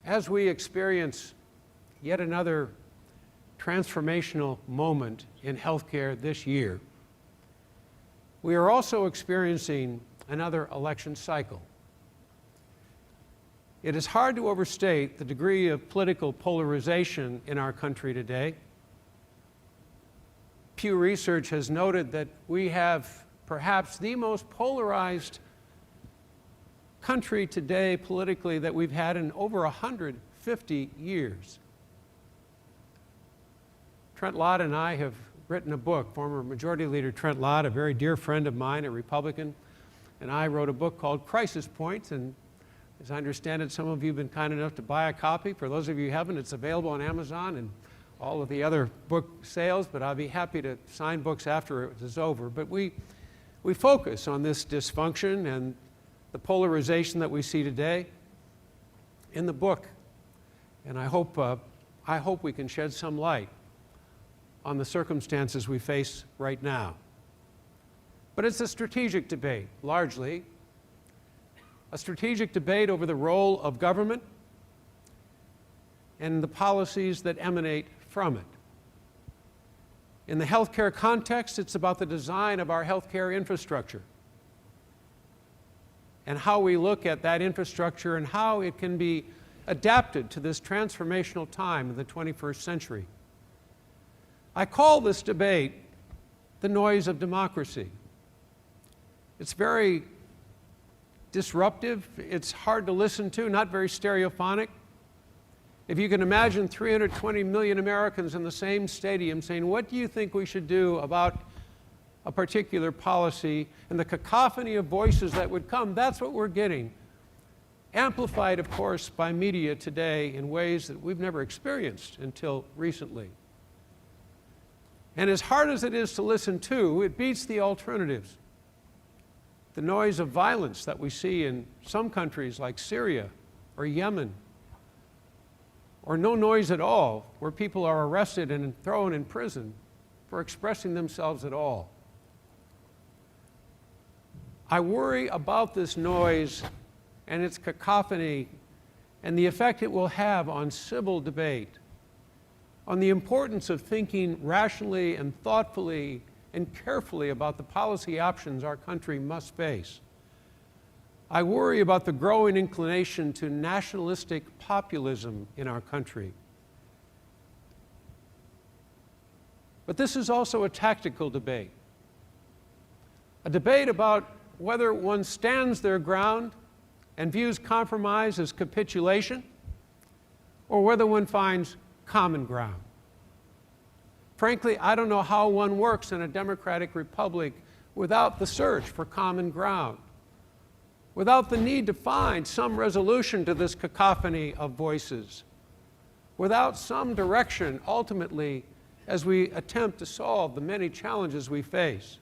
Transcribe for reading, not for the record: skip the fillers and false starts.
As we experience yet another transformational moment in healthcare this year, we are also experiencing another election cycle. It is hard to overstate the degree of political polarization in our country today. Pew Research has noted that we have perhaps the most polarized country today politically that we've had in over 150 years. Trent Lott and I have written a book. Former Majority Leader Trent Lott, a very dear friend of mine, a Republican, and I wrote a book called Crisis Points, and as I understand it, some of you have been kind enough to buy a copy. For those of you who haven't, it's available on Amazon and all of the other book sales, but I'll be happy to sign books after it is over. But we focus on this dysfunction and the polarization that we see today in the book. And I hope we can shed some light on the circumstances we face right now. But it's a strategic debate, largely. A strategic debate over the role of government and the policies that emanate from it. In the healthcare context, it's about the design of our healthcare infrastructure and how we look at that infrastructure and how it can be adapted to this transformational time in the 21st century. I call this debate the noise of democracy. It's very disruptive, it's hard to listen to, not very stereophonic. If you can imagine 320 million Americans in the same stadium saying, what do you think we should do about a particular policy, and the cacophony of voices that would come, that's what we're getting. Amplified, of course, by media today in ways that we've never experienced until recently. And as hard as it is to listen to, it beats the alternatives. The noise of violence that we see in some countries like Syria or Yemen, or no noise at all, where people are arrested and thrown in prison for expressing themselves at all. I worry about this noise and its cacophony and the effect it will have on civil debate, on the importance of thinking rationally and thoughtfully and carefully about the policy options our country must face. I worry about the growing inclination to nationalistic populism in our country. But this is also a tactical debate, a debate about whether one stands their ground and views compromise as capitulation, or whether one finds common ground. Frankly, I don't know how one works in a democratic republic without the search for common ground, without the need to find some resolution to this cacophony of voices, without some direction ultimately as we attempt to solve the many challenges we face.